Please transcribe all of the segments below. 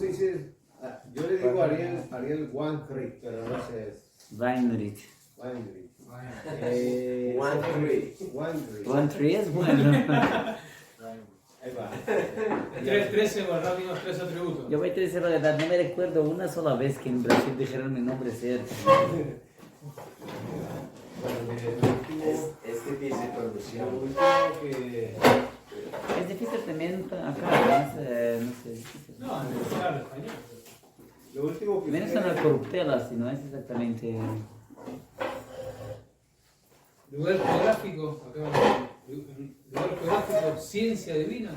se dice? Yo le digo Ariel Wainwright, pero no sé. Wainwright. Wainwright es bueno. Ahí va. 13 rápidos, 3 atributos. Yo voy a decir la verdad, no me recuerdo una sola vez que en Brasil dijeron mi nombre cierto. Es difícil pronunciar. Lo último que... Es difícil también acá, no sé, difícil. No, en el español. Lo último que... Menos en la corruptela, si no es exactamente... Lugar geográfico, acá lugar geográfico, ciencia divina.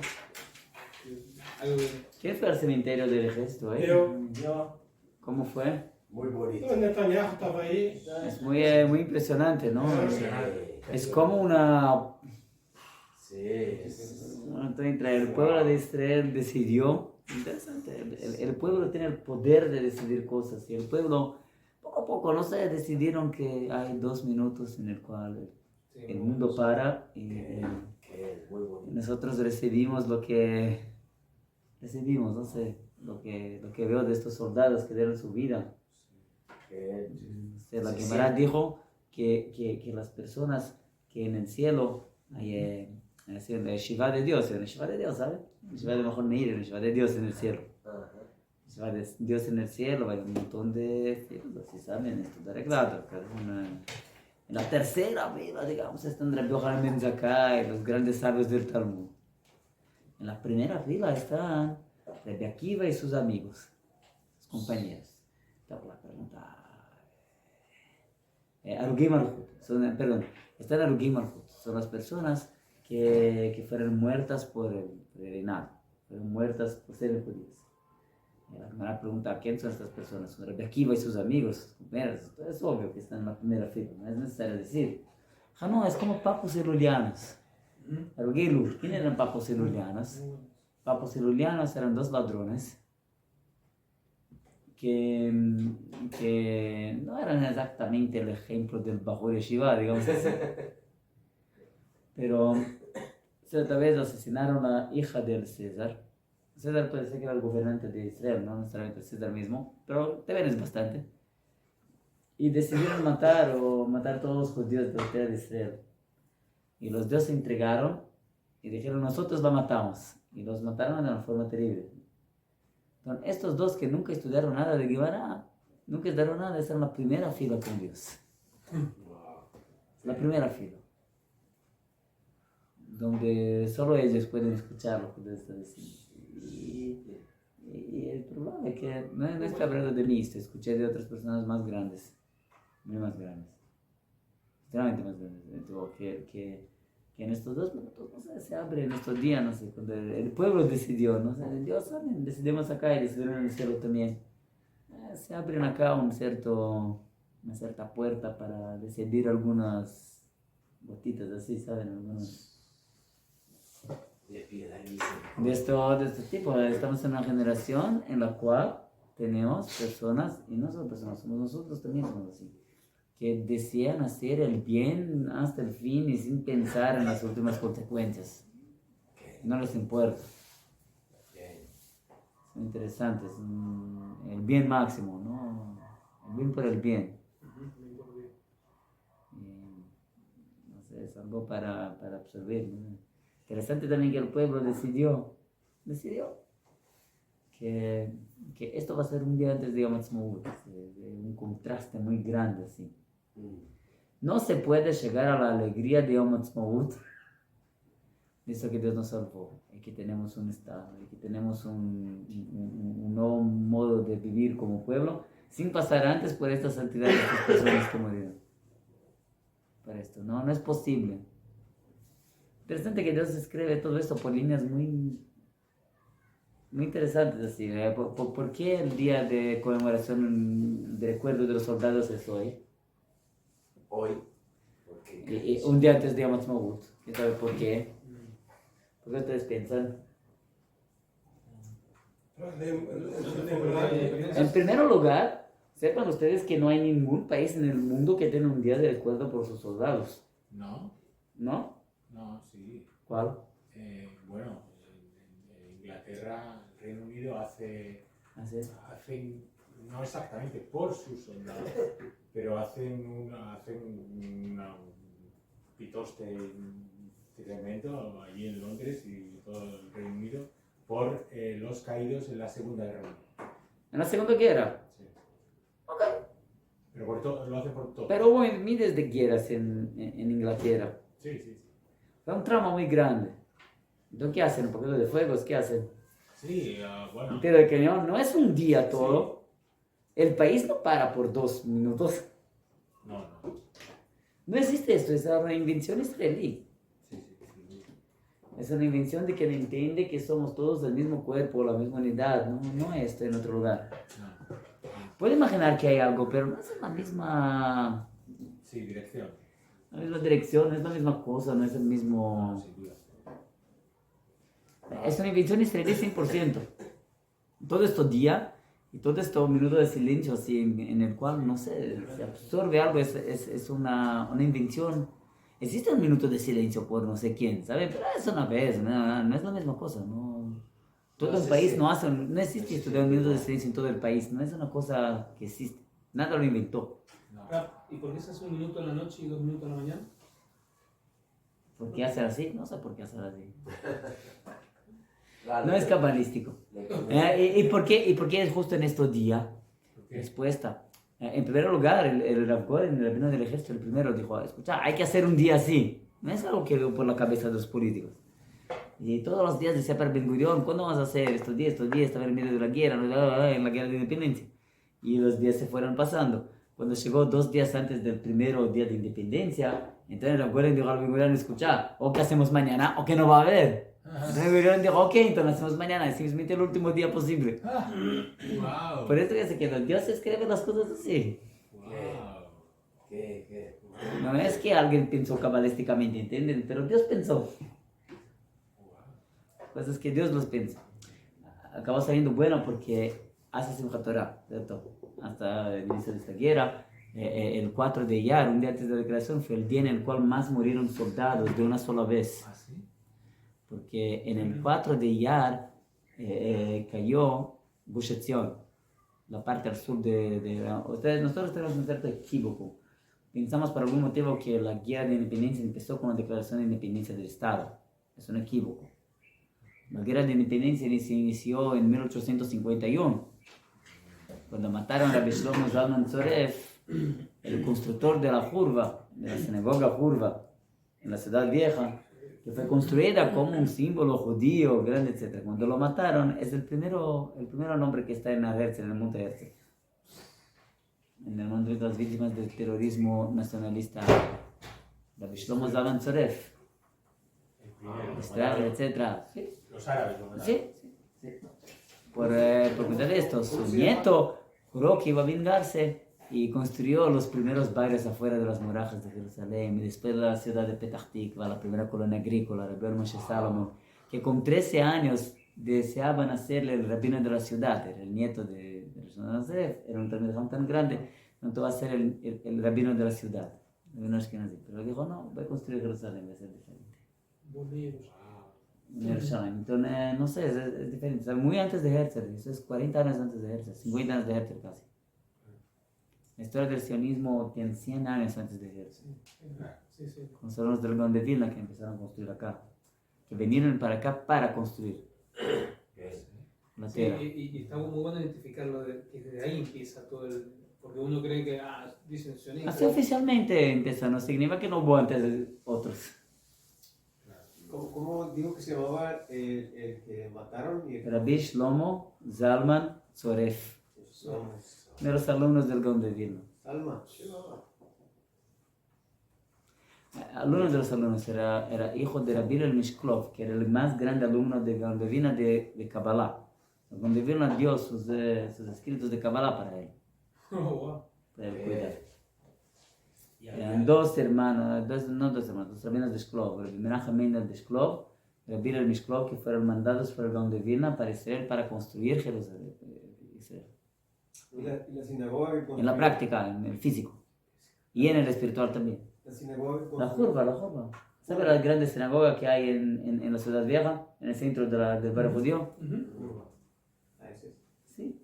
Algo que... ¿Quién fue al cementerio del ejército? Yo. ¿Cómo fue? Muy bonito. Então, Netanyahu estava aí. Es muy impresionante, ¿no? Es como una... Sí, Entre el pueblo de Israel decidió, interesante, el pueblo tiene el poder de decidir cosas y el pueblo poco a poco, no sé, decidieron que hay 2 minutos en el cual el mundo para y muy bonito. nosotros recibimos lo que recibimos, no sé, lo que veo de estos soldados que dieron su vida. La Gemara dijo que las personas que en el cielo hay en el Shiva de Dios, ¿sabes? El Shiva de mejor Meir, el Shiva de Dios en el cielo. El Shiva de Dios en el cielo, hay un montón de cielos, si saben, esto está arreglado. En la tercera fila, digamos, están Rabbi Yohanan ben Zakkai, los grandes sabios del Talmud. En la primera fila están Rabbi Akiva y sus amigos, sus compañeros. Está por la pregunta. Arugei Malchut, están Arugei Malchut, son las personas que fueron muertas por el reinado, fueron muertas por ser judíos. La primera pregunta, ¿quién son estas personas? Son Rabbi Akiva y sus amigos, compañeros. Es obvio que están en la primera fila, no es necesario decir. No, es como papos herulianos. Arugei Luz, ¿quién eran papos herulianos? Papos herulianos eran 2 ladrones que no eran exactamente el ejemplo del Bahur Yeshiva, digamos así. Pero cierta vez asesinaron a la hija del César. César puede ser que era el gobernante de Israel, no necesariamente César mismo, pero también es bastante. Y decidieron matar todos los judíos de la tierra de Israel. Y los dioses se entregaron y dijeron, nosotros la matamos. Y los mataron de una forma terrible. Entonces, estos 2 que nunca estudiaron nada de Gemara, nunca estudiaron nada, esa era la primera fila con Dios. La primera fila. Donde solo ellos pueden escuchar lo que Dios está diciendo. Y el problema es que no estoy hablando de mí, escuché de otras personas más grandes, muy más grandes, extremadamente más grandes, que en estos 2 minutos, no sé, se abre en estos días, no sé, cuando el pueblo decidió, no sé, Dios también decidimos acá y decidieron en el cielo también. Se abren acá una cierta puerta para decidir algunas gotitas así, ¿saben? Algunas... De este tipo, estamos en una generación en la cual tenemos personas, y no solo personas, somos nosotros también somos así, que desean hacer el bien hasta el fin y sin pensar en las últimas consecuencias. No les importa. Son interesantes. El bien máximo, ¿no? El bien por el bien. No sé, es algo para absorber, ¿no? Interesante también que el pueblo decidió que esto va a ser un día antes de Yom Ha'atzmaut, un contraste muy grande así. No se puede llegar a la alegría de Yom Ha'atzmaut, de eso que Dios nos salvó, y que tenemos un Estado, y que tenemos un nuevo modo de vivir como pueblo, sin pasar antes por esta santidad de estas personas que murieron. Para esto, no es posible. Interesante que Dios escribe todo esto por líneas muy interesantes así. ¿Por qué el día de conmemoración de recuerdo de los soldados es hoy? Hoy. Y un día antes de Yom Ha'atzmaut. ¿Quién sabe por qué? ¿Por qué ustedes piensan? En primer lugar, sepan ustedes que no hay ningún país en el mundo que tenga un día de recuerdo por sus soldados. No. ¿No? No, sí. ¿Cuál? Bueno, en Inglaterra, Reino Unido hace Así es. hacen, no exactamente por sus soldados, pero hacen un pitoste tremendo allí en Londres y todo el Reino Unido por los caídos en la Segunda Guerra Mundial. En la Segunda Guerra. Sí. Ok. Pero lo hacen por todo. Pero hubo miles de guerras en Inglaterra. Sí. Fue un trauma muy grande. Entonces, ¿qué hacen? ¿Un poquito de fuegos? ¿Qué hacen? Sí, bueno. Un tiro de cañón. No es un día todo. El país no para por 2 minutos. No. No existe esto, es una invención israelí. Sí. Es una invención de quien entiende que somos todos el mismo cuerpo, la misma unidad. No esto en otro lugar. No. Puedo imaginar que hay algo, pero no es la misma Dirección. dirección, no es la misma cosa, no es el mismo... Sin duda. Es una invención israelí 100%. Todo esto día y todo esto minuto de silencio así en el cual, no sé, se absorbe algo, es una invención. Existe un minuto de silencio por no sé quién, ¿saben? Pero es una vez, no es la misma cosa, no. Todo el país no existe esto de un minuto de silencio en todo el país, no es una cosa que existe. Nada lo inventó. ¿Y por qué se hace 1 minuto en la noche y 2 minutos en la mañana? ¿Por qué hacer así? No sé por qué hacer así. Dale. No es cabalístico. ¿Y por qué es justo en estos días? Respuesta. En primer lugar, el Rav Goren, el rabino del ejército, el primero dijo, escucha, hay que hacer un día así. No es algo que veo por la cabeza de los políticos. Y todos los días decía para Ben Gurión, ¿cuándo vas a hacer estos días? Estaba en medio de la guerra, en la guerra de independencia. Y los días se fueron pasando. Cuando llegó 2 días antes del primero día de independencia, entonces Rav Goren dijo al Ben Gurión, escucha, o que hacemos mañana o que no va a haber. Ben Gurión dijo, ok, entonces hacemos mañana, es simplemente el último día posible. Wow. Por eso que se quedó, Dios escribe las cosas así. Wow. ¿Qué? No es que alguien pensó cabalísticamente, ¿entienden? Pero Dios pensó. Cosas que Dios los pensó. Acabó saliendo bueno porque hace Simchat Torah, ¿cierto? Hasta el inicio de esta guerra, el 4 de Iyar, un día antes de la declaración, fue el día en el cual más murieron soldados de una sola vez. ¿Ah, sí? Porque en el 4 de Iyar cayó Gush Etzion, la parte al sur nosotros tenemos un cierto equívoco. Pensamos por algún motivo que la guerra de independencia empezó con la declaración de independencia del Estado. Es un equívoco. La guerra de independencia se inició en 1851, cuando mataron a Rabbi Shlomo Zalman Tzoref, el constructor de la Jurva, de la sinagoga Jurva, en la ciudad vieja, que fue construida como un símbolo judío, grande, etc. Cuando lo mataron, es el primero nombre que está en Herzl, en el monte Herzl. En el monte de las víctimas del terrorismo nacionalista, Rabbi Shlomo Zalman Tzoref, Israel, etc. ¿Sí? Los árabes lo mataron. Sí. Por cuenta de esto, su nieto juró que iba a vengarse y construyó los primeros barrios afuera de las murallas de Jerusalén y después de la ciudad de Petah Tikva, la primera colonia agrícola, Rabbi Moshe Salomón, que con 13 años deseaban hacerle el rabino de la ciudad, era el nieto de Nazareth, era un rabino tan grande, entonces va a ser el rabino de la ciudad, el rabino Ashkenazi. Pero él dijo, no, voy a construir Jerusalén, va a ser diferente. Jerusalén. Entonces, no sé, es diferente. O sea, muy antes de Herzl, eso es 40 años antes de Herzl, 50 años de Herzl casi. La historia del sionismo tiene 100 años antes de Herzl. Sí. Con los alumnos del Gaon de Vilna que empezaron a construir acá, que vinieron para acá para construir la Sí, tierra. y está muy bueno identificarlo, que desde ahí empieza todo el... Porque uno cree que, dicen sionistas. Así oficialmente empezó, no significa que no hubo antes de otros. ¿Cómo dijo que se llamaba el que mataron? Rabbi Shlomo Zalman Tzoref, de los alumnos del Gaon de Vilna. Salma. Alumno de los alumnos era hijo de Rabbi el Mishklov, que era el más grande alumno de Gaon de Vilna de Kabbalah. El Gaon de Vilna dio sus escritos de Kabbalah para él. Para él cuidar. Eran dos hermanos, dos rabinos de Shklov, Rabbi Menachem Mendel de Shklov, Rabbi el Mishklov, que fueron mandados por el Gaon de Vilna para Israel, para construir Jerusalén. ¿Y la sinagoga? En la práctica, en el físico. Y en el espiritual también. La sinagoga. La Jurva. ¿Sabes la grande sinagoga que hay en la ciudad vieja, en el centro del barrio judío? Sí.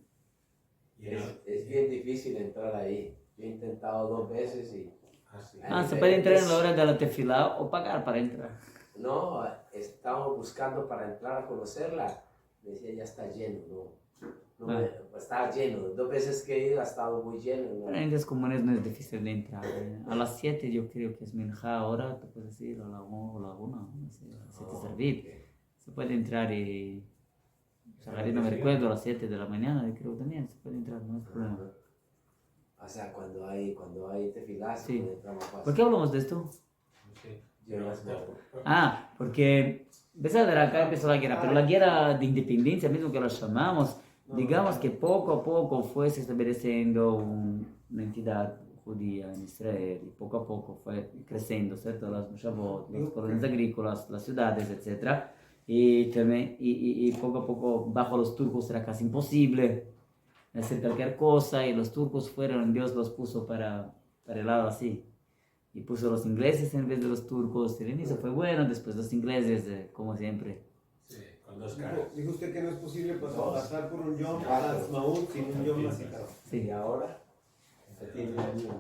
Y era- Es bien difícil entrar ahí. Yo he intentado 2 veces y así. Se puede entrar en la hora de la tefilá o pagar para entrar. no, estamos buscando para entrar a conocerla. Me decía, ya está lleno, no. No, estaba lleno. 2 veces que he ido ha estado muy lleno. ¿no? Pero en Indias comunes no es difícil de entrar. A las 7 yo creo que es minja ahora, te puedes ir, o la 1, no sé, a las 7 servir. Se puede entrar y... Shahari no me recuerdo, a las 7 de la mañana, yo creo también se puede entrar, no es problema. O sea, cuando hay tefilá, se Sí. puede entrar más fácil. ¿Por qué hablamos de esto? No sé. Yo no sé. Porque empezó de acá empezó la guerra, pero la guerra de independencia, mismo que la llamamos, digamos que poco a poco fue se estableciendo una entidad judía en Israel y poco a poco fue creciendo, ¿cierto? Las moshavot, las colonias agrícolas, las ciudades, etc. Y poco a poco bajo los turcos era casi imposible hacer cualquier cosa y los turcos fueron, Dios los puso para el lado así. Y puso los ingleses en vez de los turcos. El inicio fue bueno, después los ingleses, como siempre. Sí, con 2 caras. Dijo usted que no es posible pasar por un Yom Ha'atzmaut sin un Yom Hazikaron. Sí. Y ahora se tiene la luna.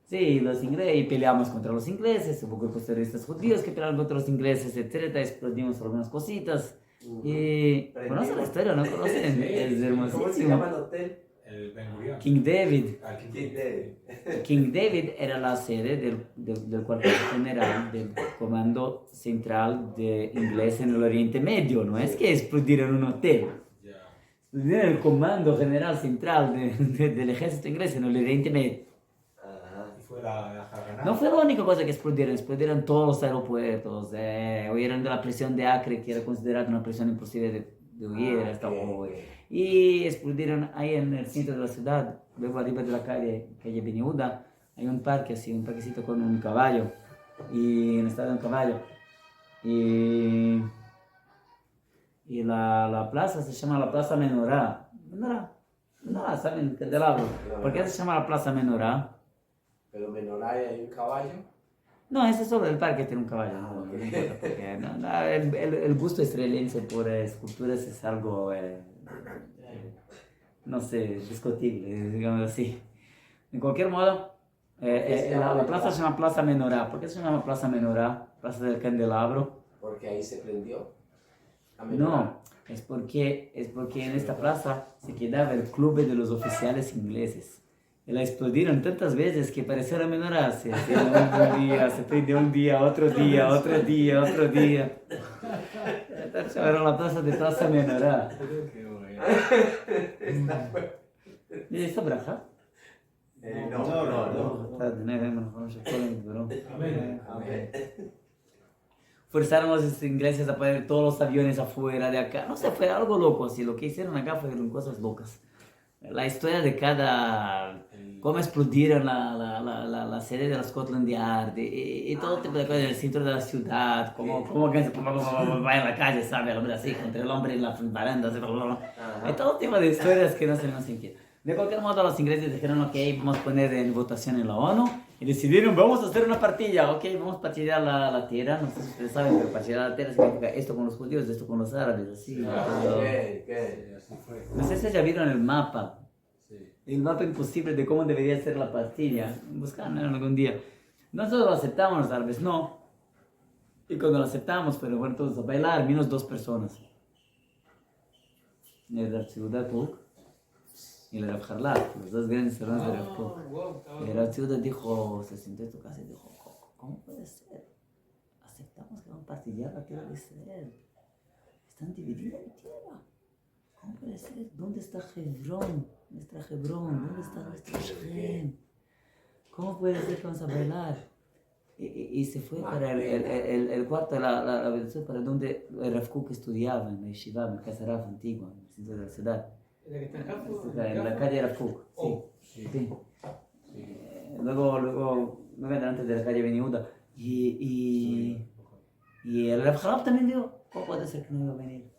Sí, los ingleses, y peleamos contra los ingleses, hubo grupos terroristas judíos que pelearon contra los ingleses, etc. Explodimos algunas cositas. Y conocen la historia, ¿no? Conocen, es ¿Cómo se hermosísimo. llama el hotel? El Ben Gurion. King David. Ah, King David. King David era la sede del cuartel general del Comando Central de Inglés en el Oriente Medio. No es que explodieron un hotel. Ya. Explodieron el Comando General Central del Ejército Inglés en el Oriente Medio. Ajá. Y fue la Haganah. No fue la única cosa que explodieron todos los aeropuertos, huyeron de la prisión de Acre, que era considerada una prisión imposible de huir hasta hoy. Y explodieron ahí en el centro de la ciudad, luego arriba de la calle Ben Yehuda, hay un parque así, un parquecito con un caballo, y en estado de un caballo. Y la plaza se llama la Plaza Menorá. Menorá, ¿saben? Candelabro. ¿Por qué se llama la Plaza Menorá? Pero Menorá hay un caballo. No, ese es solo el parque tiene un caballo. No, Ok. no importa, porque el gusto israelense por esculturas es algo, no sé, discutible, digamos así. En cualquier modo, la plaza se llama Plaza Menorá. ¿Por qué se llama Plaza Menorá? Plaza del Candelabro. Porque ahí se prendió. A No, Menorá. es porque en esta plaza se quedaba el club de los oficiales ingleses. Y la explodieron tantas veces que parecía la menorá. Se hacía un día, se prendió un día, otro día, otro día, otro día. Entonces era la plaza de Plaza Menorá. Qué bueno. ¿Y esta braja? No. Amén. Amén. Forzaron a los ingleses a poner todos los aviones afuera de acá. No sé, fue algo loco así. Lo que hicieron acá fueron cosas locas. La historia de cómo explodieron la sede de la Scotland Yard y todo tipo de cosas en el centro de la ciudad, cómo que va en la calle, ¿sabe? El hombre así, contra el hombre en la baranda, así, bla, bla, bla. Hay todo tipo de historias que no se entienden. De cualquier modo, los ingleses dijeron, ok, vamos a poner en votación en la ONU y decidieron, vamos a hacer una partida, ok, vamos a partillar la tierra. No sé si ustedes saben, pero partillar la tierra significa esto con los judíos, esto con los árabes, así. todo. ¿Qué? Así fue. No sé si ya vieron el mapa. Sí. El mapa imposible de cómo debería ser la partida. Buscaron algún día. Nosotros lo aceptamos, los árabes no. Y cuando lo aceptamos, fueron todos a bailar, menos 2 personas. El Rav Tzviuda Kook y el Rav Harlach, los 2 grandes hermanos de Rav Kook. Y el Rav Tzviuda dijo, se sentó en tu casa y dijo, ¿cómo puede ser? Aceptamos que van a partillar la tierra de Israel. Están divididas la tierra. ¿Cómo puede ser? ¿Dónde está Hebrón? Nuestra Hebrón, ¿dónde está nuestro Shem? ¿Cómo puede ser que vamos a bailar? Y se fue para el cuarto, la habitación para donde Rav Kook estudiaba, en la yeshiva, en la casa Rav antigua, en el centro de la ciudad. ¿La que está en Jaffa? En la calle Rav Kook, sí. Oh, Sí. Luego delante de la calle Ben Yehuda. Y el Rav Harlach también dijo, ¿cómo puede ser que no iba a venir?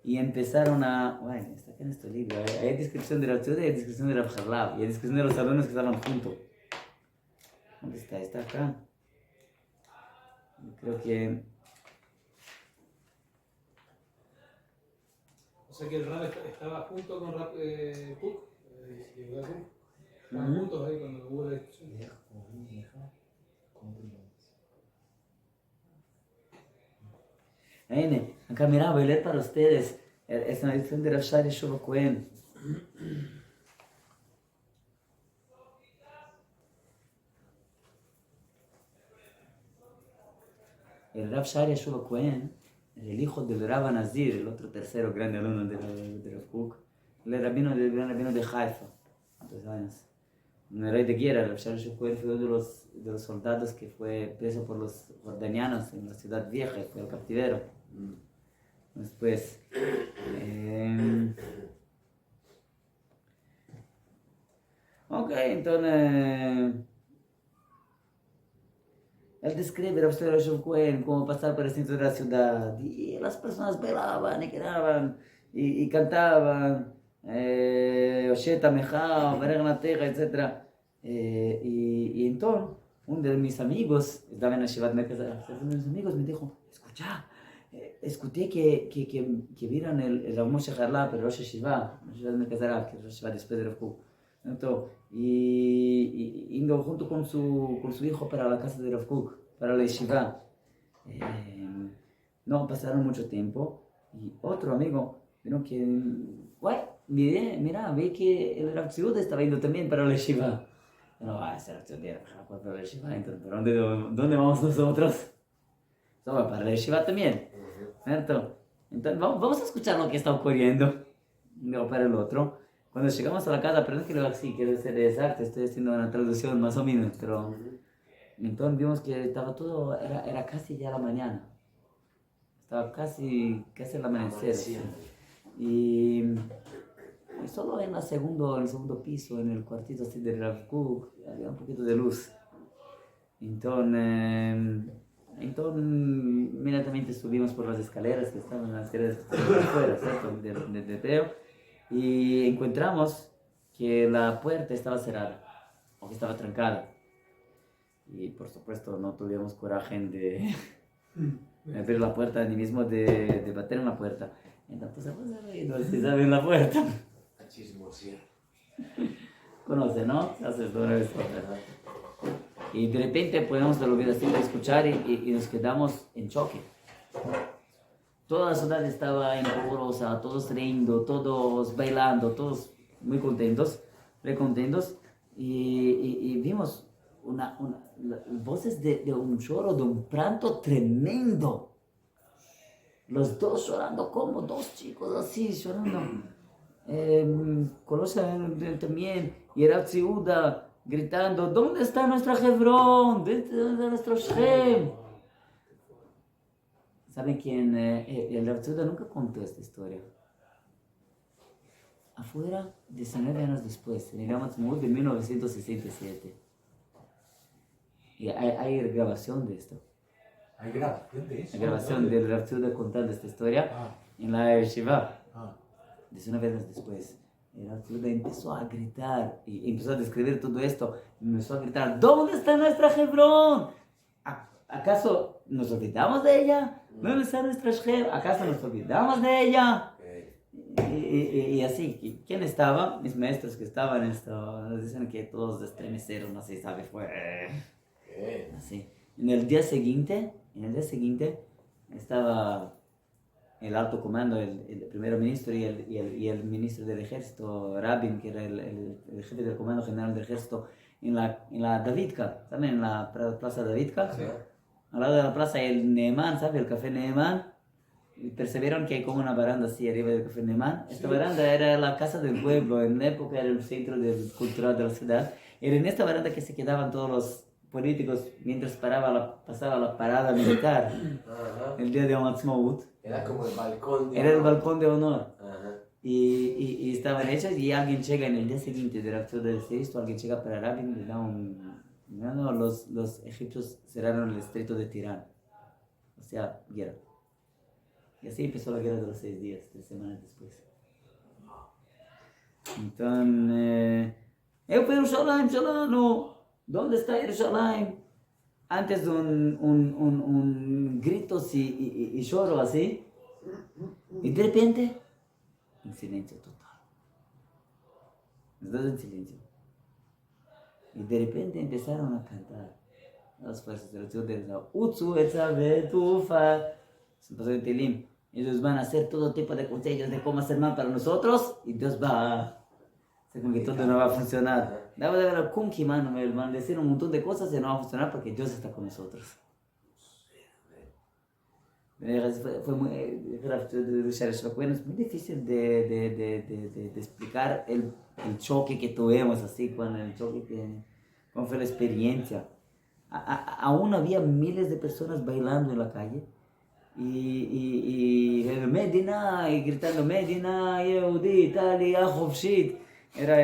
Y empezaron a... Bueno, está acá en este libro. Hay descripción de Rav Tzviuda y hay descripción de Rav Harlach. Y hay descripción de los salones que estaban juntos. ¿Dónde está? Está acá. Yo creo que... O sea que el Rab estaba junto con Rab Cook, llegó a Cook. Estaban juntos ahí cuando hubo la discusión. הנה, acá mira, voy a leer para ustedes. Es una edición de Rav Shai Yeshua Cohen. El Rav Shai Yeshua Cohen, el hijo del Rav Nazir, el otro tercero grande alumno de Rav Kook, el gran rabino de Haifa. Entonces, años. Un rey de guerra, Rav Shai Yeshua Cohen fue uno de los soldados que fue preso por los jordanianos en la ciudad vieja, fue al captivero. Después, ok, entonces, él describe Rav Shai Yeshua Cohen cómo pasar por el centro de la ciudad y las personas bailaban y quedaban y cantaban, Osheta Meja, Beregnateja, etc. Y entonces, uno de mis amigos, estaba en la Shivat Merkazara, uno de mis amigos me dijo, escucha, escuché que vieron el Rav Moshe Harlap, el Rosh Hashiva, el Shivat Merkazara, que es Rosh Hashiva después de Rav Kook. Y indo junto con su hijo para la casa de Rav Kook, para la Yeshiva. No pasaron mucho tiempo y otro amigo vino que, mira, vi que el Rav Tzviuda estaba yendo también para la Yeshiva. No, ese Rav Tzviuda para la Yeshiva, entonces, ¿pero dónde vamos nosotros? No, para la Yeshiva también, ¿cierto? Entonces, vamos a escuchar lo que está ocurriendo uno para el otro. Cuando llegamos a la casa, perdón que lo haga así, quiero ser exacto, estoy haciendo una traducción más o menos, pero entonces vimos que estaba todo, era casi ya la mañana, estaba casi el amanecer, y solo en el segundo piso, en el cuartito así de Rav Kook, había un poquito de luz. Entonces inmediatamente subimos por las escaleras, que estaban en las escaleras que estaban afuera, ¿cierto? De Teo. Y encontramos que la puerta estaba cerrada, o que estaba trancada. Y por supuesto no tuvimos coraje de abrir la puerta, ni mismo de bater en la puerta. Entonces, no se sabe en la puerta. A chismosear. Conoce, ¿no? Haces una vez. Y de repente podemos volver así a escuchar y nos quedamos en choque. Toda la ciudad estaba en polvorosa, todos riendo, todos bailando, todos muy contentos, recontentos. Y vimos voces de un lloro, de un pranto tremendo. Los dos llorando como dos chicos así, llorando. Conoce también, y Rav Tzviuda gritando, ¿dónde está nuestra Hebrón? ¿Dónde está nuestro Shem? ¿Saben quién? El Rav Tzviuda nunca contó esta historia. Afuera, 19 años después, en el Yom Ha'atzmaut de 1967. Y hay grabación de esto. ¿Hay grabación de eso? Hay grabación del Rav Tzviuda contando esta historia en la Yeshiva. 19 años después. El Rav Tzviuda empezó a gritar y empezó a describir todo esto. Empezó a gritar, ¿dónde está nuestra Hebrón? ¿Acaso nos olvidamos de ella? ¿Dónde está nuestra Shem? ¿Acaso nos olvidamos de ella? Y así, ¿quién estaba? Mis maestros que estaban en esto, nos dicen que todos estremecieron, así, ¿sabes? Fue así. En el día siguiente estaba el alto comando, el primer ministro y el ministro del ejército, Rabin, que era el jefe del comando general del ejército, en la Davidka, ¿saben? En la plaza Davidka. Sí. Al lado de la plaza el Neemán, ¿sabes? El café Neemán. Y percibieron que hay como una baranda así arriba del café Neemán. Esta baranda era la casa del pueblo, en la época era el centro cultural de la ciudad. Era en esta baranda que se quedaban todos los políticos mientras pasaba la parada militar. El día de Yom Ha'atzmaut. Era como el balcón de honor. Era el balcón de honor. Ajá. Y estaban hechas y alguien llega en el día siguiente de la acción del cesto, alguien llega para Rabin y le da los egipcios cerraron el estrecho de Tirán. O sea, guerra. Y así empezó la guerra de los 6 días, 3 semanas después. Entonces, eu fui a Jerusalém, ¿dónde está Jerusalém? Antes de un gritos y lloro así. Y de repente, en silencio total. Los dos en silencio. Y de repente empezaron a cantar las fuerzas de la ciudad de Utsu, Etzabe, Tufa. Se pasó en Telim. Ellos van a hacer todo tipo de consejos de cómo hacer mal para nosotros y Dios va a hacer como que todo no va a funcionar. Daba de ver a Kunki, mano, me van a decir un montón de cosas y no va a funcionar porque Dios está con nosotros. Fue muy, es muy difícil de explicar el choque que tuvimos así, cuando fue la experiencia. Aún había miles de personas bailando en la calle y Medina, y gritando Medina, Yehudi, Italia, Khofshit. Era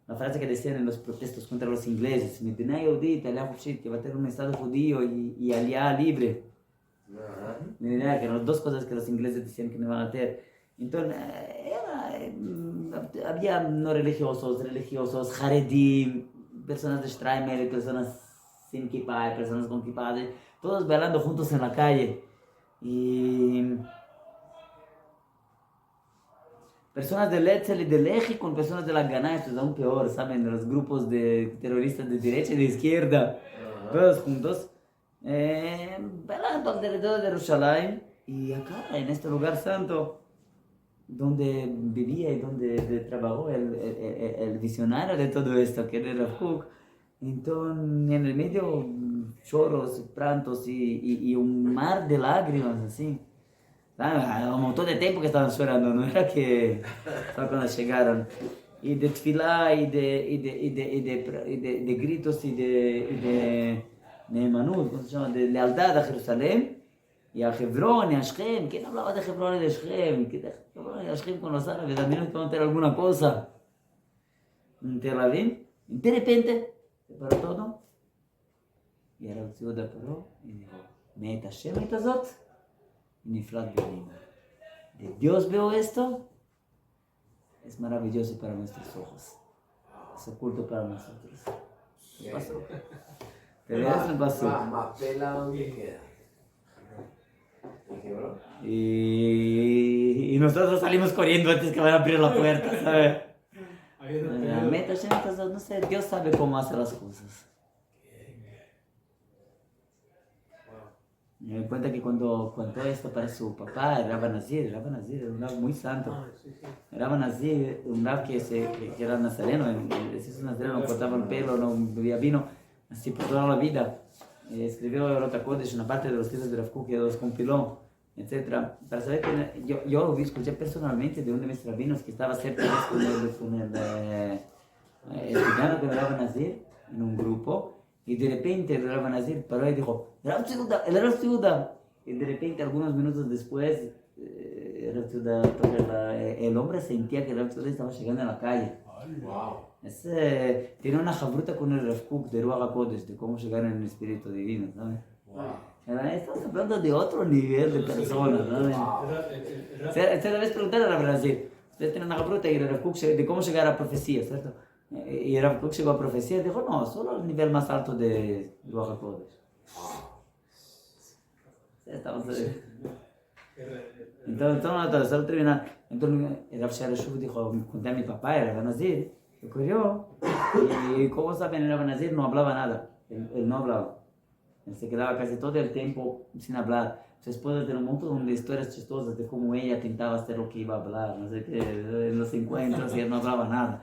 la frase que decían en los protestos contra los ingleses, Medina Yehudi, Italia, Khofshit, que va a tener un estado judío y aliá libre. Que eran las dos cosas que los ingleses decían que no iban a tener. Entonces, había no religiosos, Haredim, personas de Streimer, personas sin kippah, personas con kippah, todos bailando juntos en la calle. Y personas del Etzel y del Eji con personas de la Gana, esto es aún peor, ¿saben? De los grupos de terroristas de derecha y de izquierda, todos juntos, bailando alrededor de Jerusalén. Y acá, en este lugar santo, donde vivía y donde trabajó el visionario de todo esto, que era Rav Kook. Entonces, en el medio, lloros, prantos y un mar de lágrimas, así. Un montón de tiempo que estaban llorando, no era que solo cuando llegaron. Y de tefilá, y de gritos, y de neemanut, ¿cómo se llama? De lealtad a Jerusalén. Y a Hebrón y a Shem. ¿Quién hablaba de Hebrón y de Shem? ¿Quién de Hebrón y a Shem con los árabes? También nos preguntaron alguna cosa. En Tel Aviv. De repente, se paró todo. Y era el Yehuda paró y dijo, Meet Hashem et hazot, y niflat benim. De Dios veo esto, es maravilloso para nuestros ojos. Es oculto para nosotros. ¿Qué pasó? Pero eso me pasó. Mapela, ¿dónde queda? Y nosotros salimos corriendo antes que van a abrir la puerta, ¿sabes? Meta, no sé, Dios sabe cómo hacer las cosas. Me doy cuenta que cuando contó esto para su papá, Rabba Nazir era un Rab muy santo. Rabba Nazir, un Rab que era nazareno, es nazareno, cortaba el pelo, no bebía vino, así por toda la vida. Escribió Orot Kodesh, una parte de los libros de Rav Kook, que los compiló, etc. Para saber que yo escuché personalmente de uno de mis rabinos que estaba cerca con el estudiante de Rabba Nazir en un grupo, y de repente el Rabba Nazir paró y dijo, el Rav Tzviuda. Y de repente, algunos minutos después, el hombre sentía que el Rav Tzviuda estaba llegando a la calle. Wow. Tiene una jabruta con el Rav Kook de Ruach HaKodesh, de cómo llegar en el espíritu divino, ¿sabes? Wow. Estamos hablando de otro nivel de personas, ¿sabes? Esta vez preguntar a Rav Nazir, usted tiene una jabruta y el Rav Kook de cómo llegar a la profecía, ¿cierto? Y el Rav Kook llegó a profecía y dijo, no, solo el nivel más alto de Ruach HaKodesh. Estamos entonces, solo terminar. Entonces, el Rav Shara Shuv dijo, conté a mi papá, el Rav Nazir, que ocurrió. Y como saben, el Rav Nazir no hablaba nada. Él no hablaba. Él se quedaba casi todo el tiempo sin hablar. Su esposa tiene un montón de historias chistosas de cómo ella tentaba hacer lo que iba a hablar, no sé qué, en los encuentros, y él no hablaba nada,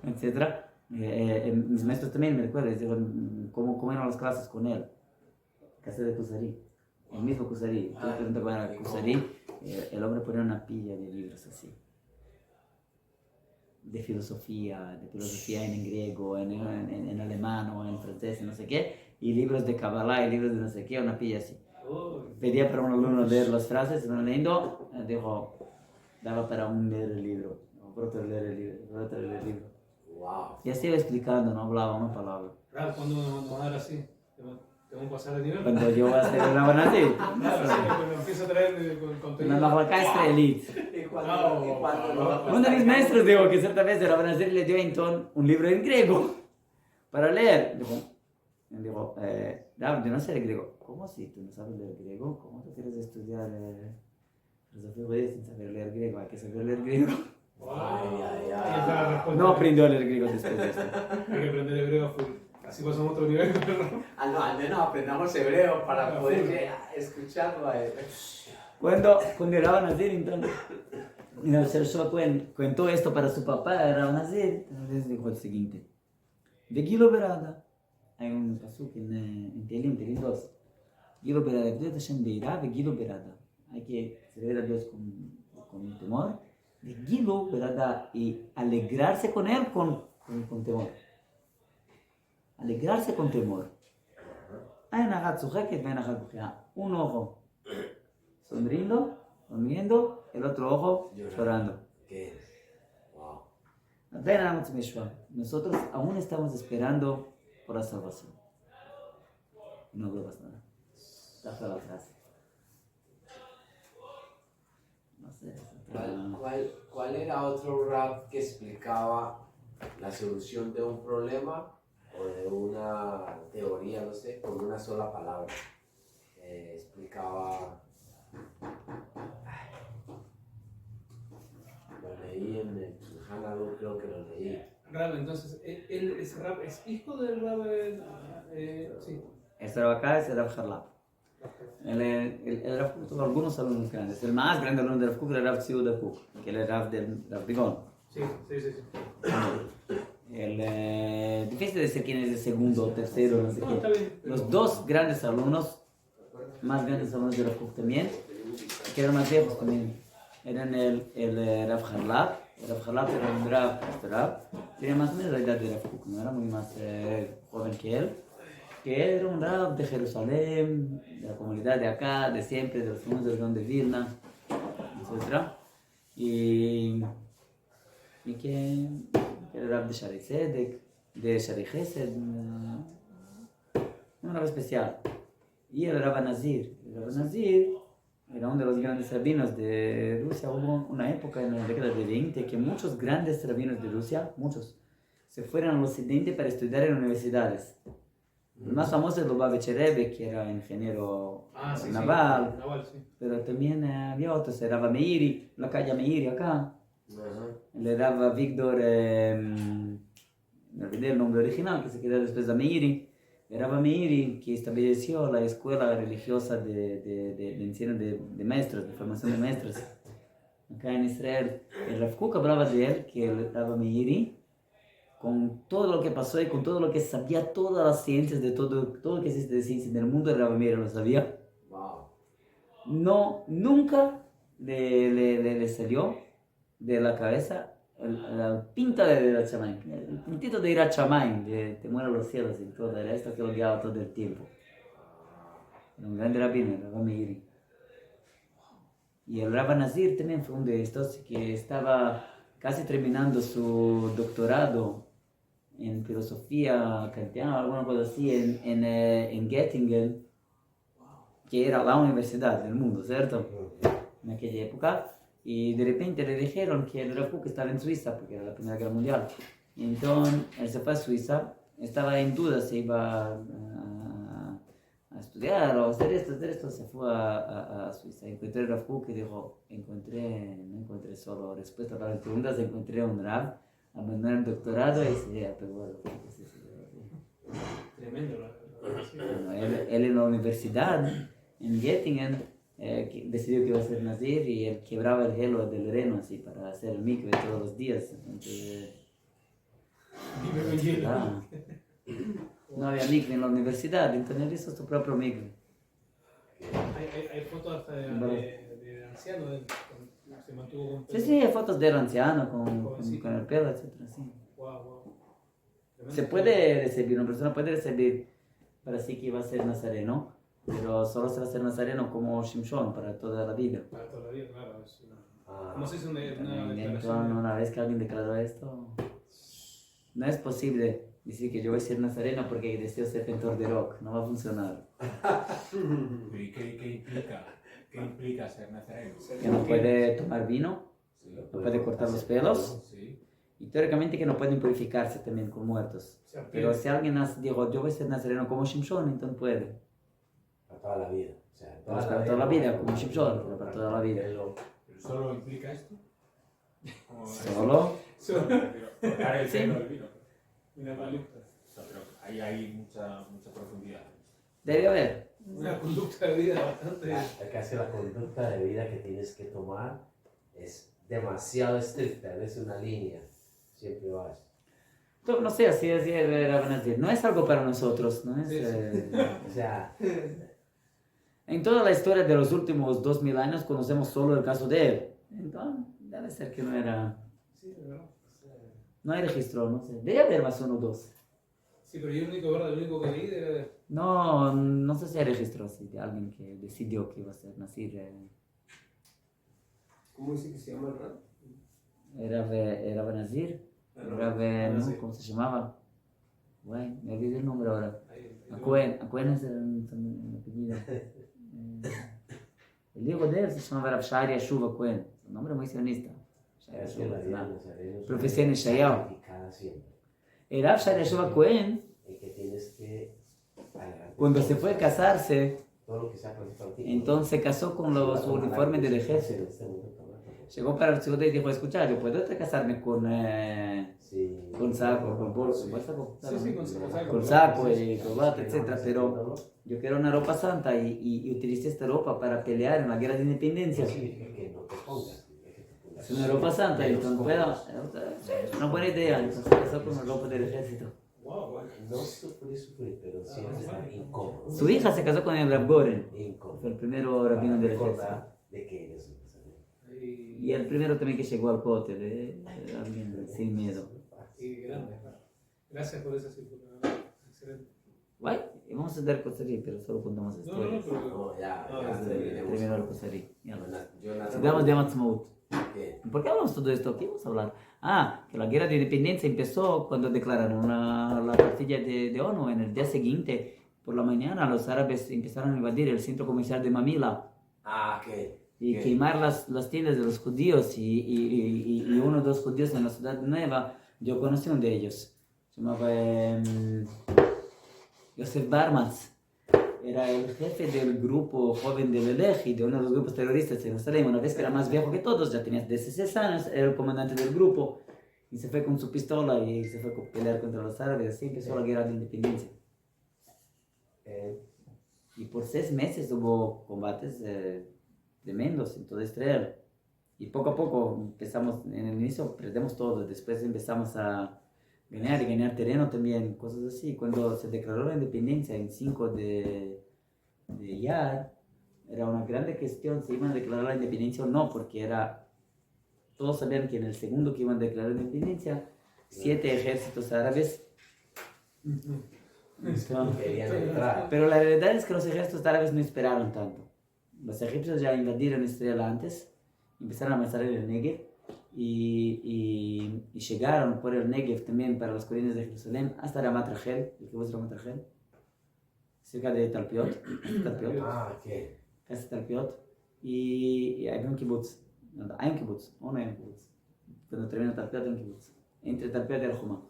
etc. Mis maestros también me recuerdan, cómo eran las clases con él. Casa de Kusarí. El mismo Kusarí. Yo pregunto cómo era Kusarí. El hombre ponía una pila de libros así. De filosofía en griego, en alemán o en francés, no sé qué. Y libros de Kabbalah y libros de no sé qué, una pila así. Pedía para un alumno leer las frases, no leyendo, dijo, daba para un leer el libro. Por otro leer el libro. Wow. Y así iba explicando, no hablaba una palabra. Ralph, ¿cuándo nos va a dar así? ¿Te vamos a pasar el nivel? Cuando yo voy a hacer una banana, Claro, sí, cuando empieza a traer contenido. una marca israelí. ¿Y cuándo Uno de mis maestros dijo que cierta vez el Rabban Nazir le dio a Anton un libro en griego para leer. Dijo, Rab, yo no sé el griego. ¿Cómo así? ¿Tú no sabes leer griego? ¿Cómo tú quieres estudiar Filosofía judía sin saber leer griego, hay que saber leer griego. Ay, ay, Ahí está la ay. respuesta. No aprendió a leer griego después de esto. Hay que aprender hebreo full. Así pasamos a otro nivel. Ah, no, al menos aprendamos hebreo para poder escucharlo a él. Cuando era Nazir, entonces, y el Shah cuentó esto para su papá, era Nazir, entonces dijo el siguiente. De Gilo Berada, hay un pasuk en Tehilim 2. Gilo Berada, Gilo Hashem Beirá, de Gilo Berada. Hay que servir a Dios con temor. De Gilo Berada y alegrarse con él con temor. Alegrarse con temor. Hay una gat sujeket, hay una gat bujea. Un ojo sonriendo, el otro ojo llorando. ¿Qué? Wow. Nosotros aún estamos esperando por la salvación. No globas nada. Está la frase. No sé. ¿Cuál era otro rap que explicaba la solución de un problema o de una teoría, no sé, con una sola palabra? Explicaba... Lo leí en el Hanadú, creo que lo leí. Rab, entonces, ¿ese rap es hijo del rab? Sí. Este Rab acá es el Rab Harlap. El Rab Kook tuvo algunos alumnos grandes. El más grande alumno del Rab Kook era el Rab Tziuda Kook, que era el Rab del Rab Bigón. Sí. Difícil decir quién es el segundo o tercero, no sé No, quién. está bien. Los dos grandes alumnos, más grandes alumnos del Rab Kook también, que eran más viejos también, eran el Rab Harlap. El Rab Harlap era un Rab, tenía más o menos la edad de Rab Kook, no era muy más joven que él era un Rab de Jerusalén, de la comunidad de acá, de siempre, de los famosos del Gaón de Vilna, etc. Y que era Rab de Shari Tzedek, de Shari Chesed, un Rab especial. Y el Rab Nazir. El Rab Nazir era uno de los grandes rabinos de Rusia. Hubo una época en la década de 20 que muchos grandes rabinos de Rusia, se fueron al occidente para estudiar en universidades. El más famoso es Lubavitch Rebbe, que era ingeniero naval, Sí. pero también había otros, el Rab Meiri, la calle Meiri acá, el Rab Víctor, me olvidé el nombre original, que se quedó después de Meiri, el Rab Meiri, que estableció la escuela religiosa de enseño de maestros, de formación de maestros, acá en Israel. El Rav Kook hablaba de él, que el Rab Meiri, con todo lo que pasó y con todo lo que sabía, todas las ciencias de todo lo que existe de ciencia en el mundo, el Rab Meiri lo sabía. Wow. No, nunca le salió de la cabeza la pinta de Irat Shamayim, el puntito de Irat Shamayim, de temor a los cielos y todo, era esto que lo guiaba todo el tiempo. Era un grande rabino, el Rab Meiri. Y el Rab Nazir también fue uno de estos que estaba casi terminando su doctorado en filosofía kantiana o alguna cosa así en Göttingen, que era la universidad del mundo, ¿cierto? En aquella época. Y de repente le dijeron que el Rav Kook estaba en Suiza, porque era la Primera Guerra Mundial. Y entonces él se fue a Suiza, estaba en duda si iba a estudiar o hacer esto, se fue a Suiza. Encontré el Rav Kook y dijo, no encontré solo respuesta para las preguntas, encontré un Rav, abandonó el doctorado y se apegó a lo que Tremendo. Bueno, él en la universidad, en Göttingen, decidió que iba a ser Nazir y él quebraba el hielo del Reno así para hacer el mikve todos los días. Entonces, no había mikve en la universidad, entonces él hizo su propio mikve. Hay fotos hasta de anciano, se mantuvo con pelo. Sí, hay fotos del anciano con el pelo, etc. Sí. Wow. Se puede recibir, una persona puede recibir para sí que va a ser nazareno, pero solo se va a ser nazareno como Shimshon para toda la vida. Para toda la vida, claro. ¿Cómo se hizo una Entonces, declaración? una vez que alguien declaró esto, no es posible decir que yo voy a ser nazareno porque deseo ser pintor de rock, no va a funcionar. ¿Y qué implica ser nazareno? Que no puede tomar vino, Sí. no puede cortar los pelos Sí. y teóricamente que no pueden purificarse también con muertos. Pero si alguien dijo yo voy a ser nazareno como Shimshon, entonces puede. toda la vida. O sea, Para toda la vida, como Shimshon, pero para toda la vida. ¿Pero solo implica esto? ¿O- Solo. Pero tocar el Sí. cielo, el vino. Una conducta. O sea, pero ahí hay mucha profundidad. Debe haber. Una conducta de vida bastante. Casi la conducta de vida que tienes que tomar es demasiado estricta, no es una línea, siempre vas. No sé, así era Benazir. No es algo para nosotros, no es... Sí, sí. O sea, En toda la historia de los últimos 2000 años conocemos solo el caso de él. Entonces, debe ser que no era... Sí, de verdad. No hay registro, no sé. Debe haber más uno o dos. Sí, pero yo el único, ¿verdad? El único que vi debe haber. No, no sé si hay registro así de alguien que decidió que iba a ser Nazir. ¿Cómo dice que se llama el rap? Era Benazir. ¿no? ¿Cómo se llamaba? Bueno, me olvidé el nombre ahora. Acuen es el apellido. El hijo de él se llamaba Rav Shari Yeshuv Acuen. Un nombre muy sionista. es que la vida de Nazareno es Profecía en una Yeshayahu. practicada siempre. El Rav Shari Yeshuv Acuen, Y que tienes que adelante cuando todo se fue a sea- casarse, todo lo que sea practicado. entonces se casó con los uniformes del ejército. Llegó para el ciudad y dijo, escucha, yo puedo casarme con saco, con bolso, ¿cuál saco? Sí, sí, con saco. Con saco y corbata, etc. Pero yo quiero una ropa santa y utilicé esta ropa para pelear en la guerra de independencia. No significa que no te pongas, significa que te pongas. Es una ropa santa, y entonces puedo, es una buena idea, entonces se casó con la ropa del ejército. Wow, bueno. No sufrir, pero siempre estar incómodo. Su hija se casó con el Rav Goren, Incómodo. fue el primero rabino del ejército. Recordar de que eres un nazareno. Y el primero también que llegó al pote, alguien sin miedo. Y grande, claro. Gracias por esa circunstancia. Excelente. Guay, y vamos a dar coserí, pero solo contamos No, no, no, historias. pero. No, ya, No, ya terminemos. Primero el coserí. Yo nací- Sigamos de Amatzmaut. ¿Qué? ¿Por qué hablamos todo esto? ¿Qué vamos a hablar? Ah, que la guerra de independencia empezó cuando declararon la partida de ONU. En el día siguiente, por la mañana, los árabes empezaron a invadir el centro comercial de Mamila Ah, ¿qué? y ¿Qué? quemar las tiendas de los judíos. Y uno o dos judíos en la ciudad nueva, yo conocí uno de ellos. Se llamaba Yosef Barmatz. Era el jefe del grupo joven del Eleji, de uno de los grupos terroristas de Jerusalén. Una vez que era más viejo que todos, ya tenía 16 años, era el comandante del grupo. Y se fue con su pistola y se fue a pelear contra los árabes. Así empezó la guerra de independencia. Y por 6 meses hubo combates tremendos en todo Israel. Y poco a poco empezamos, en el inicio perdemos todo, después empezamos a ganar y ganar terreno también, cosas así. Cuando se declaró la independencia en 5 de Iyar, era una grande cuestión si iban a declarar la independencia o no, porque todos sabían que en el segundo que iban a declarar la independencia, 7 ejércitos árabes. Querían entrar. Pero la realidad es que los ejércitos árabes no esperaron tanto. Los egipcios ya invadieron Israel antes, empezaron a avanzar en el Negev y llegaron por el Negev también para las colinas de Jerusalén hasta Ramat Rachel, el kibbutz Ramat Rachel, cerca de Talpiot, Ah, ¿qué? casi Talpiot, y hay un kibbutz, no, hay un kibbutz, o no hay un kibbutz. Cuando termina Talpiot hay un kibbutz, entre Talpiot y el Jumá,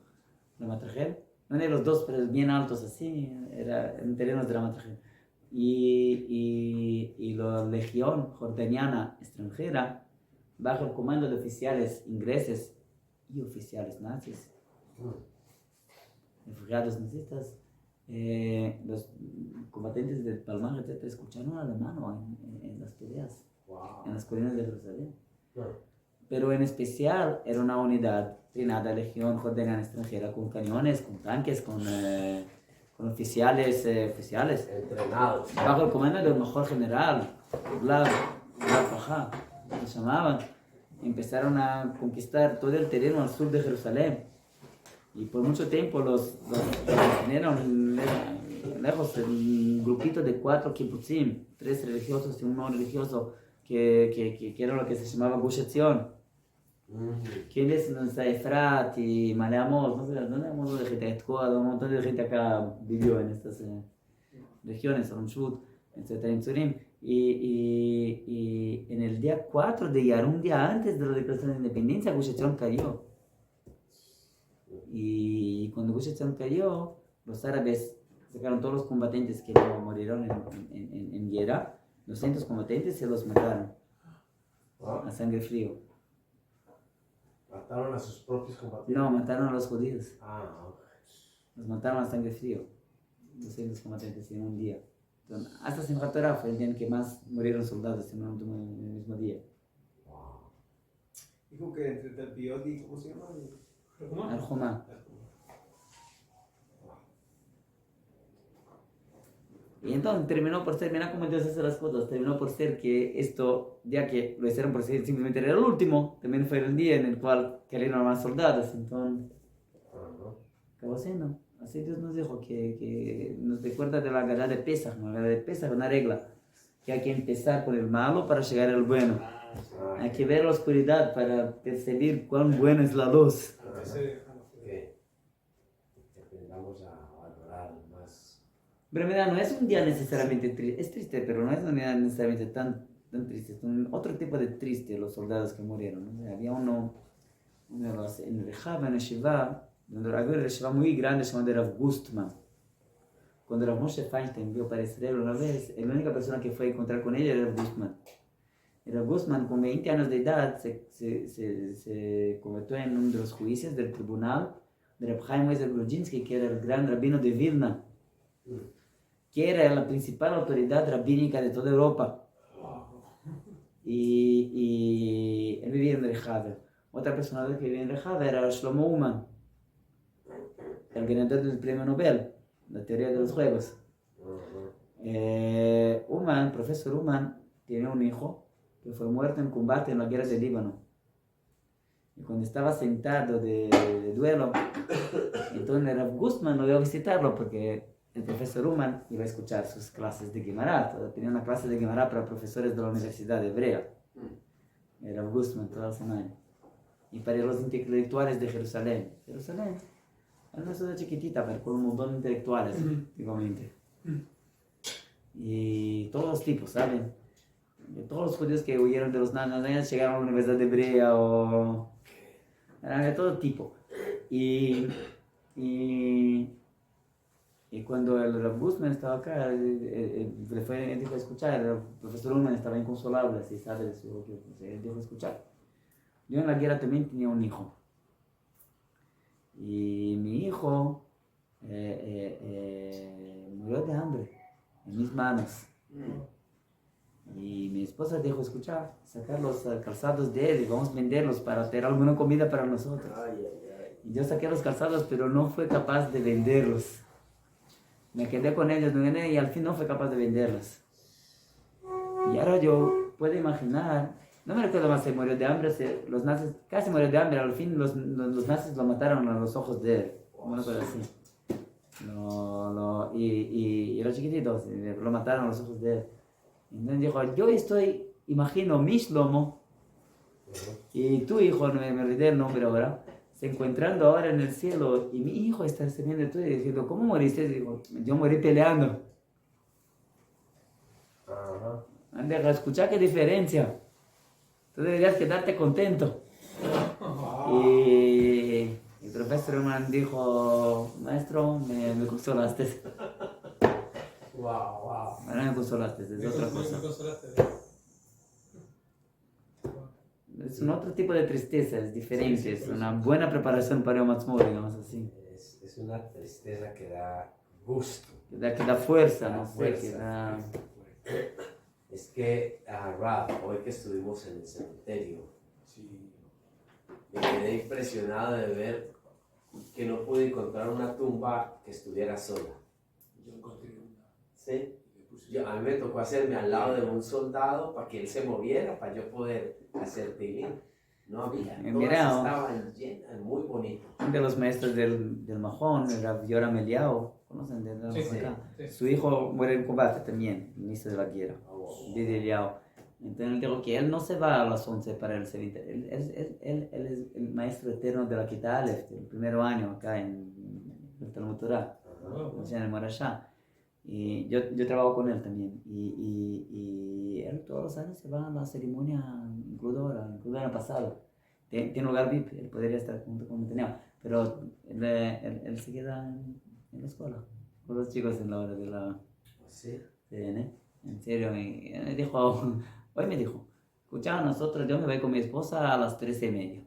Ramat Rachel. No de los dos, pero bien altos así, era en terrenos de Ramat Rachel. Y la legión jordaniana extranjera, bajo el comando de oficiales ingleses y oficiales nazis, refugiados nazistas, los combatientes del Palmar, etc., escucharon alemán en las peleas, Wow. en las colinas de Jerusalén. No. Pero en especial era una unidad entrenada, legión jordaniana extranjera, con cañones, con tanques, con oficiales, Entrenados. bajo el comando del mejor general, Vlad Pajá, se llamaban. Empezaron a conquistar todo el terreno al sur de Jerusalén. Y por mucho tiempo los tenieron lejos, un grupito de 4 kibbutzim, 3 religiosos y 1 no religioso, que era lo que se llamaba Gush Etzion. ¿Quién es Efrat y Maleamos? No sé, ¿dónde hay un montón de gente? Etcoa, un montón de gente acá vivió en estas regiones, Ronshut, etc. en Tzurim. Y en el día 4 de Iyar, un día antes de la declaración de independencia, Gush Etzion cayó. Y cuando Gush Etzion cayó, los árabes sacaron todos los combatientes que no murieron en guerra, 200 combatientes se los mataron Ah, a sangre frío. mataron a sus propios combatientes. No, mataron a los judíos, Ah, ok. los mataron a sangre frío, 200 combatientes en un día. Entonces, hasta Simchat Torah fue el día en que más murieron soldados en el mismo día. Wow. Dijo que entre Talpiot y, ¿cómo se llama? ¿Cómo? Al Jomá. Y entonces terminó por ser, mira cómo Dios hace las cosas, terminó por ser que esto, ya que lo hicieron por ser simplemente era el último, también fue el día en el cual cayeron más soldados, entonces Ajá. acabó siendo. Así Dios nos dijo que nos recuerda de la Gadá de Pesaj, ¿no? La Gadá de Pesaj, una regla, que hay que empezar por el malo para llegar al bueno. Ah, Hay que ver la oscuridad para percibir cuán buena es la luz. que aprendamos a valorar más. Pero mira, no es un día necesariamente triste, es triste, pero no es un día necesariamente tan triste, es otro tipo de triste los soldados que murieron, ¿no? Había uno de los, en Rejava, en Yeshiva, donde había una Yeshiva muy grande llamada Rav Gustman. Cuando Rav Moshe Feinstein vio aparecer una vez, la única persona que fue a encontrar con ella era Rav Gustman. Y Rav Gustman, con 20 años de edad, se convirtió en uno de los juicios del tribunal de Rav Chaim Weiser Grudzinski, que era el gran rabino de Vilna, que era la principal autoridad rabínica de toda Europa. Y él vivía en Rejava. Otra persona que vivía en Rejava era Shlomo Uman, el ganador del premio Nobel, la teoría de los juegos. Uman, profesor Uman, tiene un hijo que fue muerto en combate en la guerra del Líbano. Y cuando estaba sentado de duelo, entonces Rav Gustman lo iba a visitarlo porque el profesor Uman iba a escuchar sus clases de Gemara. Tenía una clase de Gemara para profesores de la Universidad Hebrea. Rav Gustman toda la semana. Y para los intelectuales de Jerusalén. Jerusalén era una ciudad chiquitita, pero con un montón de intelectuales, antiguamente. Y todos los tipos, ¿saben? Y todos los judíos que huyeron de los nazis llegaron a la Universidad Hebrea o... Eran de todo tipo. Y cuando el Rav Gustman estaba acá, le fue, dijo escuchar, el profesor Ullman estaba inconsolable, así sabe de su que él dijo escuchar. Yo en la guerra también tenía un hijo. Y mi hijo murió de hambre en mis manos. Y mi esposa dijo escuchar, sacar los calzados de él y vamos a venderlos para tener alguna comida para nosotros. Y yo saqué los calzados, pero no fue capaz de venderlos. Me quedé con ellos y al fin no fue capaz de venderlos. Y ahora yo puedo imaginar, no me recuerdo más si murió de hambre, los nazis casi murió de hambre, al fin los nazis lo mataron a los ojos de él, una cosa así. Y era chiquitito, lo mataron a los ojos de él. Entonces dijo, yo imagino mi Shlomo y tu hijo, no me olvidé el nombre ahora, se encontrando ahora en el cielo y mi hijo está recibiendo tú y diciendo, ¿cómo moriste? Y digo, yo morí peleando. Anda, escucha qué diferencia. Tú deberías quedarte contento. Y el profesor Herman dijo, maestro, me consolaste. Wow. Ahora me consolaste, es otra cosa. Me consolaste. Es un otro tipo de tristeza, es diferente, es una buena preparación para Yom Ha'atzmaut, digamos así. Es una tristeza que da gusto. Que da fuerza, Da no sé, fuerza. que da... Es que, Rab, hoy que estuvimos en el cementerio, me quedé impresionado de ver que no pude encontrar una tumba que estuviera sola. Yo encontré una. ¿Sí? A mí me tocó hacerme al lado de un soldado para que él se moviera, para yo poder hacer tilín. No había, todas Mira, estaban llenas, muy bonito. uno de los maestros del Mahón, el Rav Yoram Eliyahu, ¿conocen de la Sí, acá? sí. Su hijo muere en combate también, inicio de la guerra, de Eliyahu. Entonces él dijo que él no se va a las 11 para el cementerio, él es el maestro eterno de la Kita Aleph, del primer año acá en el Talmud Torah, o sea, en el Marashá. Y yo trabajo con él también. Y él todos los años se va a la ceremonia, incluso el año pasado. Tiene lugar VIP, él podría estar junto con Netanyahu, pero él se queda en la escuela. con los chicos en la hora de la... ¿Sí? Sí, ¿eh? En serio, me dijo, hoy me dijo, escucha, nosotros, yo me voy con mi esposa a las 13:30.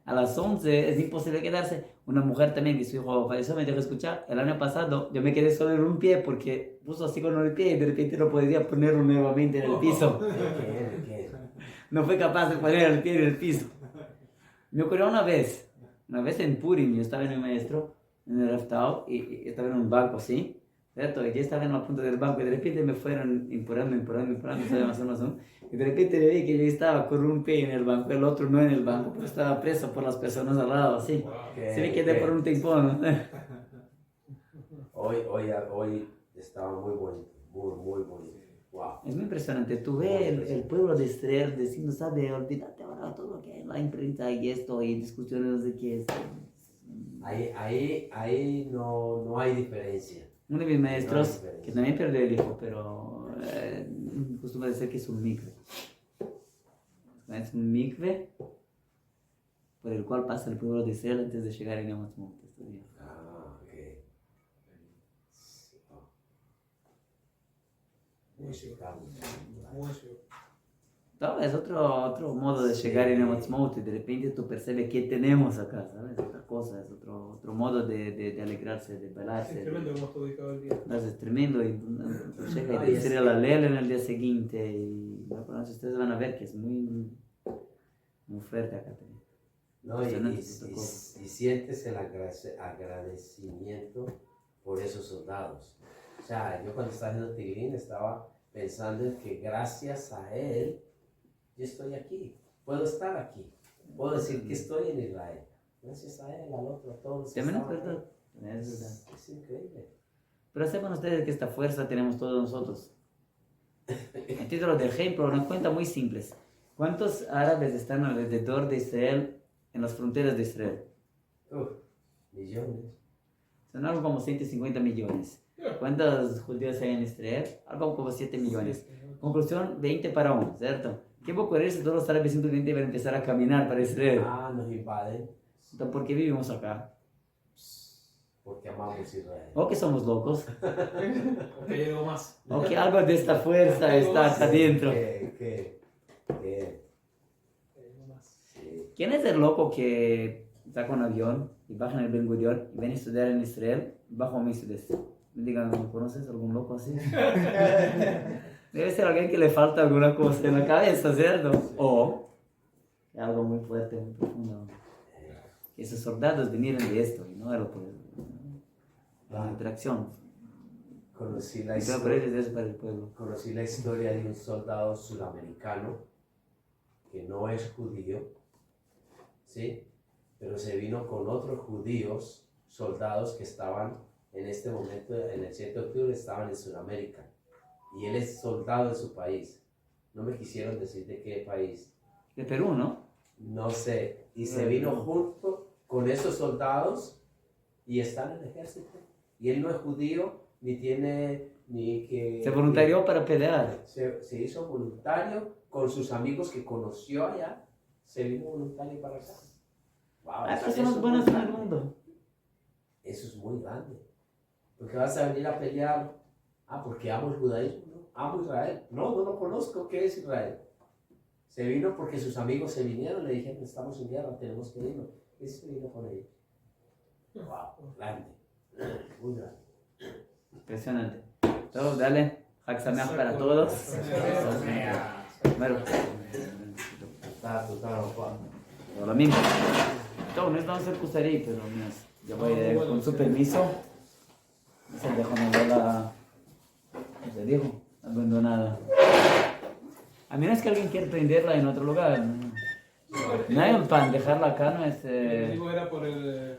A las 11 es imposible quedarse. Una mujer también que su hijo falleció me dijo, escucha, el año pasado yo me quedé solo en un pie porque puso así con el pie y de repente no podía ponerlo nuevamente en el piso. ¿Qué? No fue capaz de poner el pie en el piso. Me ocurrió una vez en Purim, yo estaba en mi maestro, en el Raftao, y estaba en un banco así, ¿cierto? Y yo estaba en la punta del banco y de repente me fueron empurrando, ¿sabes? Más o menos, ¿no? Y de repente le vi que yo estaba con un pie en el banco, el otro no en el banco, pero estaba preso por las personas al lado, así. Se me quedé por un timpón, ¿no? Hoy estaba muy bonito, muy bonito. Wow. Es muy impresionante. Tú ves el pueblo de Israel diciendo, ¿sabes? Olvídate ahora todo lo que hay en la imprenta y esto, y discusiones de qué es. Ahí no hay diferencia. Uno de mis maestros, No hay diferencia. que también perdió el hijo, pero acostumbra decir que es un mikve. Es un mikve por el cual pasa el pueblo de Israel antes de llegar a Yom Ha'atzmaut. Ah, ok. Muy seguro. Muy seguro. No, es otro modo de llegar a Yom Ha'atzmaut y de repente tú percibes qué tenemos acá, ¿sabes? Otra cosa, es otro modo de alegrarse, de bailarse. Es tremendo cómo está ubicado el día. Es tremendo y llega y decir la leel en el día siguiente y bueno, ustedes van a ver que es muy fuerte acá también. No, y sientes el agradecimiento por esos soldados. O sea, yo cuando estaba haciendo Tilín estaba pensando en que gracias a él yo estoy aquí, puedo estar aquí, puedo decir que estoy en Israel. Gracias a él, al otro, a todos. También es verdad. Es increíble. Pero sepan ustedes que esta fuerza tenemos todos nosotros. En título de ejemplo, una cuenta muy simple. ¿Cuántos árabes están alrededor de Israel, en las fronteras de Israel? Millones. Son algo como 150 millones. ¿Cuántos judíos hay en Israel? Algo como 7 millones. Conclusión, 20 para 1, ¿cierto? ¿Qué va a ocurrir si todos los árabes simplemente van a empezar a caminar para Israel? Nos invaden. Entonces, ¿por qué vivimos acá? Porque amamos Israel. O que somos locos, Porque hay algo más. o que algo de esta fuerza está acá adentro. ¿Qué? Hay algo más. Sí. ¿Quién es el loco que saca un avión y baja en el Ben Gurion y viene a estudiar en Israel bajo misiles? Me digan, ¿conoces algún loco así? Debe ser alguien que le falta alguna cosa en la cabeza, ¿cierto? O algo muy fuerte, muy profundo. Que esos soldados vinieron de esto y no era por la interacción. Conocí la Y creo que es eso para el pueblo. Conocí la historia de un soldado sudamericano que no es judío, ¿sí? Pero se vino con otros judíos, soldados que estaban en este momento, en el 7 de octubre, estaban en Sudamérica. Y él es soldado de su país. No me quisieron decir de qué país. De Perú, ¿no? No sé. Y se vino junto con esos soldados y está en el ejército. Y él no es judío, ni tiene, ni que... Se voluntarió para pelear. Se hizo voluntario con sus amigos que conoció allá. Se vino voluntario para acá. Wow, Hay eso personas es buenas muy en el grande. mundo. Eso es muy grande. Porque vas a venir a pelear. Porque amo el judaísmo. No, amo Israel. No lo conozco. ¿Qué es Israel? Se vino porque sus amigos se vinieron. Le dijeron, estamos en guerra, tenemos que irnos. Y se vino con ellos. Wow, grande. Muy grande. Impresionante. Entonces, dale. Hag Sameach para todos. Bueno, lo mismo. Todo, no estamos en Cusari, pero yo voy con su permiso. Se dejó mi abuela, se dijo, abandonada. A menos que alguien quiera prenderla en otro lugar. No hay un pan, dejarla acá no es... El motivo era por el